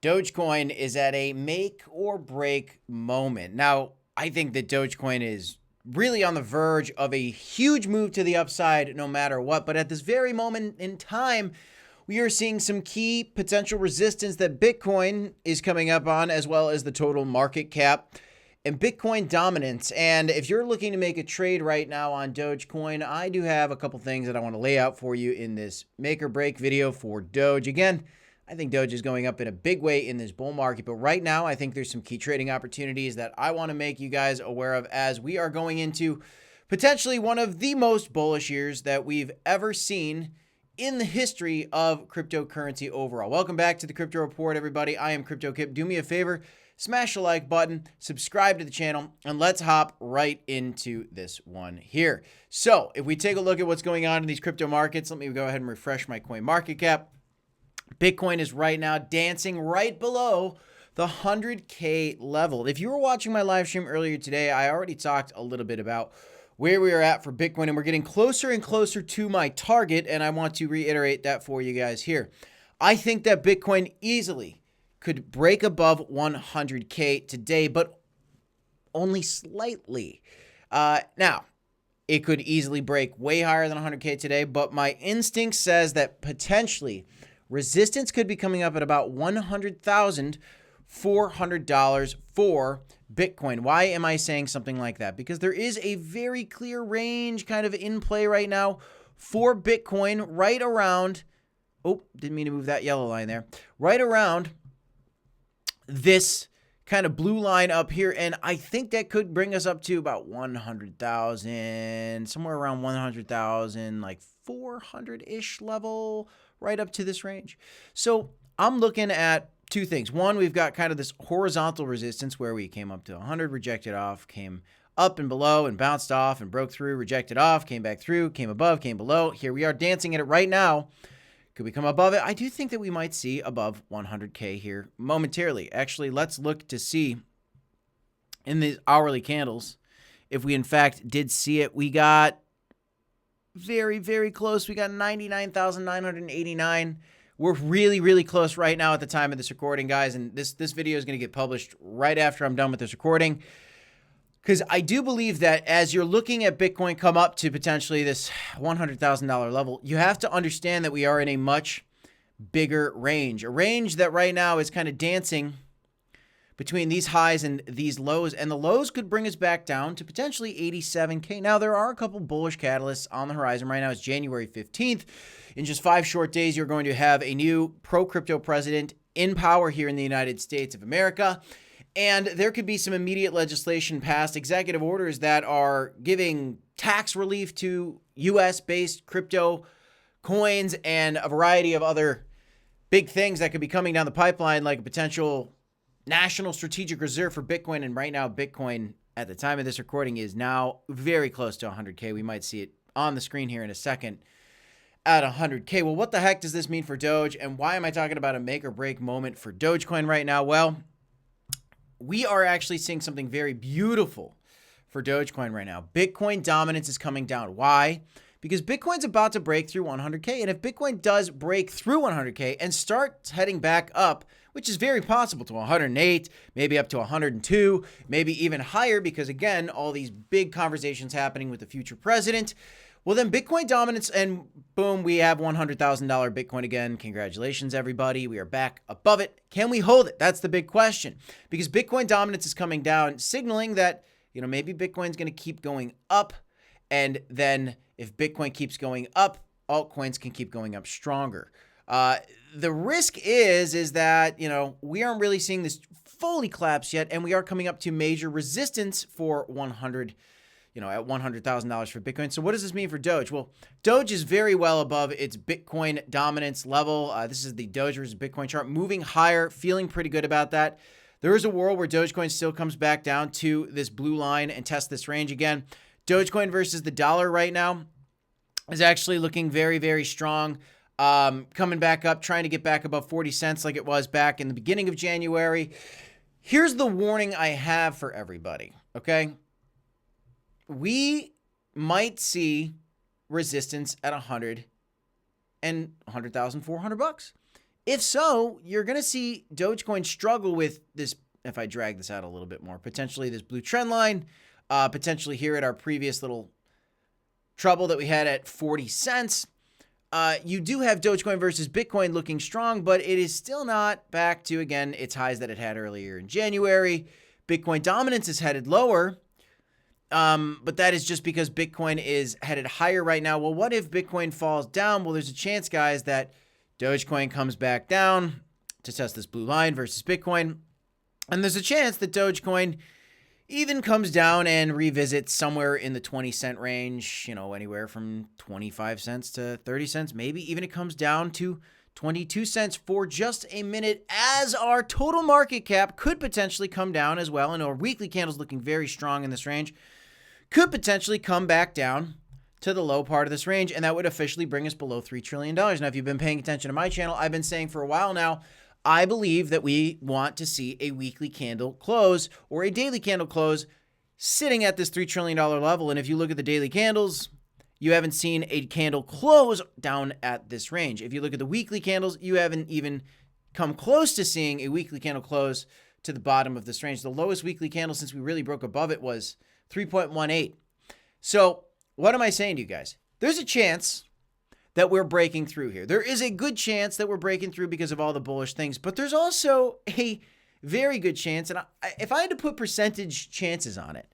Dogecoin is at a make or break moment. Now, I think that Dogecoin is really on the verge of a huge move to the upside no matter what. But at this very moment in time, we are seeing some key potential resistance that Bitcoin is coming up on, as well as the total market cap and Bitcoin dominance. And if you're looking to make a trade right now on Dogecoin, I do have a couple things that I want to lay out for you in this make or break video for Doge. Again, I think Doge is going up in a big way in this bull market, but right now I think there's some key trading opportunities that I want to make you guys aware of as we are going into potentially one of the most bullish years that we've ever seen in the history of cryptocurrency overall. Welcome back to the Crypto Report, everybody. I am Crypto Kip. Do me a favor, smash the like button, subscribe to the channel, and let's hop right into this one here. So if we take a look at what's going on in these crypto markets, let me go ahead and refresh my coin market cap. Bitcoin is right now dancing right below the 100K level. If you were watching my live stream earlier today, I already talked a little bit about where we are at for Bitcoin, and we're getting closer and closer to my target, and I want to reiterate that for you guys here. I think that Bitcoin easily could break above 100K today, but only slightly. Now, it could easily break way higher than 100K today, but my instinct says that potentially resistance could be coming up at about $100,400 for Bitcoin. Why am I saying something like that? Because there is a very clear range kind of in play right now for Bitcoin right around, oh, didn't mean to move that yellow line there, right around this kind of blue line up here. And I think that could bring us up to about 100,000, somewhere around 100,000, like 400-ish level, right up to this range. So I'm looking at two things. One, we've got kind of this horizontal resistance where we came up to 100, rejected off, came up and below and bounced off and broke through, rejected off, came back through, came above, came below. Here we are dancing at it right now. Could we come above it? I do think that we might see above 100K here momentarily. Actually, let's look to see in these hourly candles if we in fact did see it. We got very, very close. We got 99,989. We're really, really close right now at the time of this recording, guys. And this video is going to get published right after I'm done with this recording. Because I do believe that as you're looking at Bitcoin come up to potentially this $100,000 level, you have to understand that we are in a much bigger range. A range that right now is kind of dancing between these highs and these lows, and the lows could bring us back down to potentially 87K. Now, there are a couple bullish catalysts on the horizon. Right now, it's January 15th. In just 5 short days, you're going to have a new pro-crypto president in power here in the United States of America, and there could be some immediate legislation passed, executive orders that are giving tax relief to U.S.-based crypto coins and a variety of other big things that could be coming down the pipeline, like a potential national strategic reserve for Bitcoin. And right now, Bitcoin at the time of this recording is now very close to 100K. We might see it on the screen here in a second at 100K. Well, what the heck does this mean for Doge? And why am I talking about a make or break moment for Dogecoin right now? Well, we are actually seeing something very beautiful for Dogecoin right now. Bitcoin dominance is coming down. Why? Because Bitcoin's about to break through 100K. And if Bitcoin does break through 100K and starts heading back up, which is very possible, to 108, maybe up to 102, maybe even higher, because again, all these big conversations happening with the future president, well, then Bitcoin dominance, and boom, we have $100,000 Bitcoin again. Congratulations, everybody. We are back above it. Can we hold it? That's the big question, because Bitcoin dominance is coming down, signaling that, maybe Bitcoin's going to keep going up. And then if Bitcoin keeps going up, altcoins can keep going up stronger. The risk is that, we aren't really seeing this fully collapse yet, and we are coming up to major resistance for 100, at $100,000 for Bitcoin. So what does this mean for Doge? Well, Doge is very well above its Bitcoin dominance level. This is the Doge versus Bitcoin chart, moving higher, feeling pretty good about that. There is a world where Dogecoin still comes back down to this blue line and tests this range again. Dogecoin versus the dollar right now is actually looking very, very strong. Coming back up, trying to get back above 40 cents like it was back in the beginning of January. Here's the warning I have for everybody, okay? We might see resistance at 100 and $100,400. If so, you're going to see Dogecoin struggle with this. If I drag this out a little bit more, potentially this blue trend line, potentially here at our previous little trouble that we had at 40 cents. You do have Dogecoin versus Bitcoin looking strong, but it is still not back to, again, its highs that it had earlier in January. Bitcoin dominance is headed lower, but that is just because Bitcoin is headed higher right now. Well, what if Bitcoin falls down? Well, there's a chance, guys, that Dogecoin comes back down to test this blue line versus Bitcoin. And there's a chance that Dogecoin even comes down and revisits somewhere in the 20-cent range, anywhere from 25 cents to 30 cents. Maybe even it comes down to 22 cents for just a minute, as our total market cap could potentially come down as well. And our weekly candles looking very strong in this range could potentially come back down to the low part of this range, and that would officially bring us below $3 trillion. Now, if you've been paying attention to my channel, I've been saying for a while now, I believe that we want to see a weekly candle close or a daily candle close sitting at this $3 trillion level. And if you look at the daily candles, you haven't seen a candle close down at this range. If you look at the weekly candles, you haven't even come close to seeing a weekly candle close to the bottom of this range. The lowest weekly candle since we really broke above it was 3.18. So what am I saying to you guys? There's a chance that we're breaking through here. There is a good chance that we're breaking through because of all the bullish things, but there's also a very good chance, and if I had to put percentage chances on it,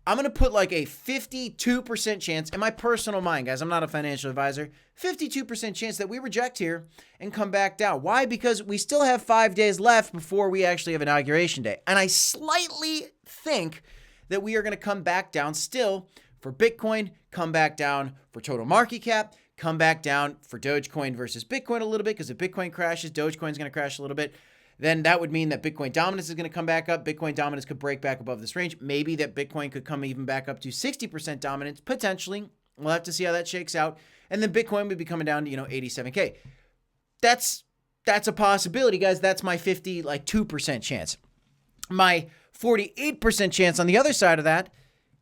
I'm going to put like a 52% chance in my personal mind, guys. I'm not a financial advisor. 52% chance that we reject here and come back down. Why? Because we still have 5 days left before we actually have inauguration day. And I slightly think that we are going to come back down still for Bitcoin, come back down for total market cap, come back down for Dogecoin versus Bitcoin a little bit, because if Bitcoin crashes, Dogecoin's going to crash a little bit. Then that would mean that Bitcoin dominance is going to come back up. Bitcoin dominance could break back above this range. Maybe that Bitcoin could come even back up to 60% dominance, potentially. We'll have to see how that shakes out. And then Bitcoin would be coming down to, 87K. That's a possibility, guys. That's my 2% chance. My 48% chance on the other side of that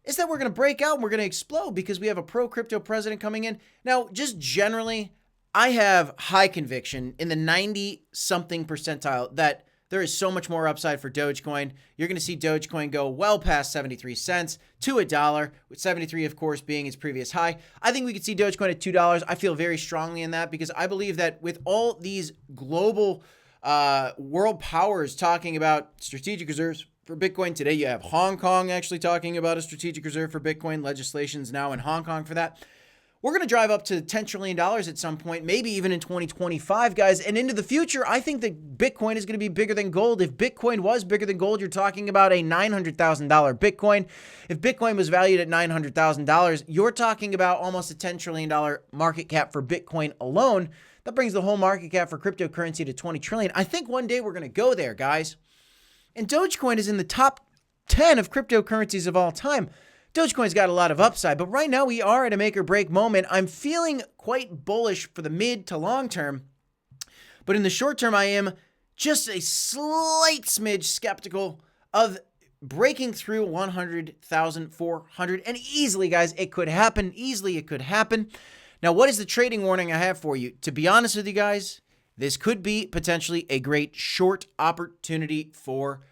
is that we're going to break out and we're going to explode because we have a pro-crypto president coming in. Now, just generally, I have high conviction in the 90-something percentile that there is so much more upside for Dogecoin. You're going to see Dogecoin go well past 73 cents to $1, with 73, of course, being its previous high. I think we could see Dogecoin at $2. I feel very strongly in that because I believe that with all these global world powers talking about strategic reserves for Bitcoin, today you have Hong Kong actually talking about a strategic reserve for Bitcoin. Legislation's now in Hong Kong for that. We're going to drive up to $10 trillion at some point, maybe even in 2025, guys. And into the future, I think that Bitcoin is going to be bigger than gold. If Bitcoin was bigger than gold, you're talking about a $900,000 Bitcoin. If Bitcoin was valued at $900,000, you're talking about almost a $10 trillion market cap for Bitcoin alone. That brings the whole market cap for cryptocurrency to $20 trillion. I think one day we're going to go there, guys. And Dogecoin is in the top 10 of cryptocurrencies of all time. Dogecoin's got a lot of upside, but right now we are at a make or break moment. I'm feeling quite bullish for the mid to long term, but in the short term, I am just a slight smidge skeptical of breaking through 100,400. And easily, guys, it could happen. Easily, it could happen. Now, what is the trading warning I have for you? To be honest with you guys, this could be potentially a great short opportunity for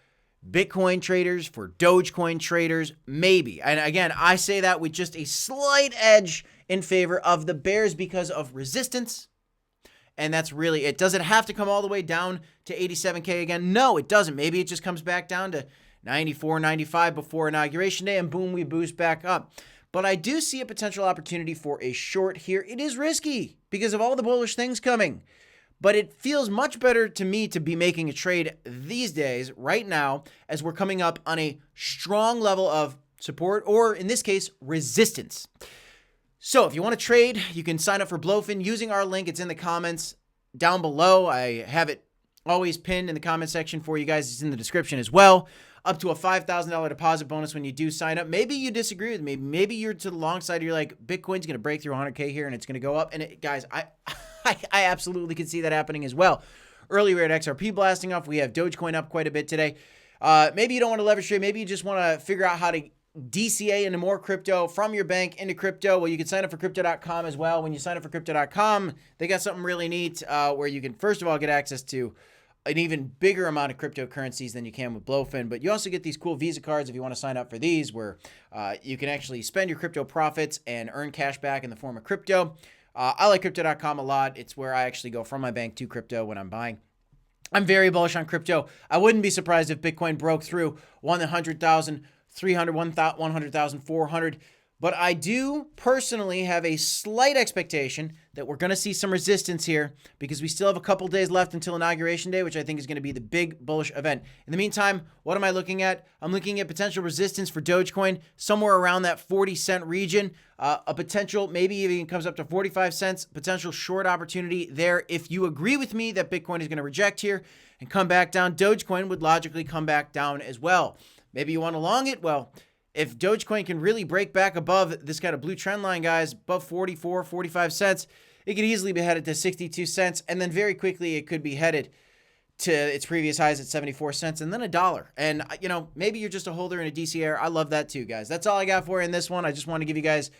Bitcoin traders, for Dogecoin traders, maybe. And again, I say that with just a slight edge in favor of the bears because of resistance. And that's really, it doesn't have to come all the way down to 87K again. No, it doesn't. Maybe it just comes back down to 94, 95 before inauguration day and boom, we boost back up. But I do see a potential opportunity for a short here. It is risky because of all the bullish things coming. But it feels much better to me to be making a trade these days, right now, as we're coming up on a strong level of support, or in this case, resistance. So if you want to trade, you can sign up for Blowfin using our link. It's in the comments down below. I have it always pinned in the comment section for you guys. It's in the description as well. Up to a $5,000 deposit bonus when you do sign up. Maybe you disagree with me. Maybe you're to the long side. You're like, Bitcoin's going to break through 100K here and it's going to go up. And guys, I absolutely could see that happening as well. Earlier we had XRP blasting off. We have Dogecoin up quite a bit today. Maybe you don't want to leverage trade. Maybe you just want to figure out how to DCA into more crypto from your bank into crypto, well, you can sign up for crypto.com as well. When you sign up for crypto.com, they got something really neat where you can, first of all, get access to an even bigger amount of cryptocurrencies than you can with Blowfin. But you also get these cool Visa cards if you want to sign up for these, where you can actually spend your crypto profits and earn cash back in the form of crypto. I like crypto.com a lot. It's where I actually go from my bank to crypto when I'm buying. I'm very bullish on crypto. I wouldn't be surprised if Bitcoin broke through 100,000, 300, 100,000, 400. But I do personally have a slight expectation that we're going to see some resistance here because we still have a couple days left until Inauguration Day, which I think is going to be the big bullish event. In the meantime, what am I looking at? I'm looking at potential resistance for Dogecoin somewhere around that 40-cent region. A potential, maybe even comes up to 45 cents, potential short opportunity there. If you agree with me that Bitcoin is going to reject here and come back down, Dogecoin would logically come back down as well. Maybe you want to long it? Well, if Dogecoin can really break back above this kind of blue trend line, guys, above 44, 45 cents, it could easily be headed to 62 cents. And then very quickly, it could be headed to its previous highs at 74 cents and then $1. And, you know, maybe you're just a holder in a DCA. I love that too, guys. That's all I got for you in this one. I just want to give you guys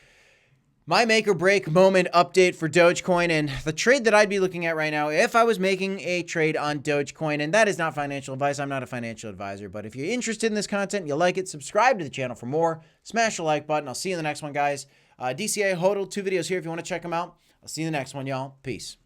my make or break moment update for Dogecoin and the trade that I'd be looking at right now if I was making a trade on Dogecoin. And that is not financial advice. I'm not a financial advisor. But if you're interested in this content, you like it, subscribe to the channel for more. Smash the like button. I'll see you in the next one, guys. DCA HODL, 2 videos here if you want to check them out. I'll see you in the next one, y'all. Peace.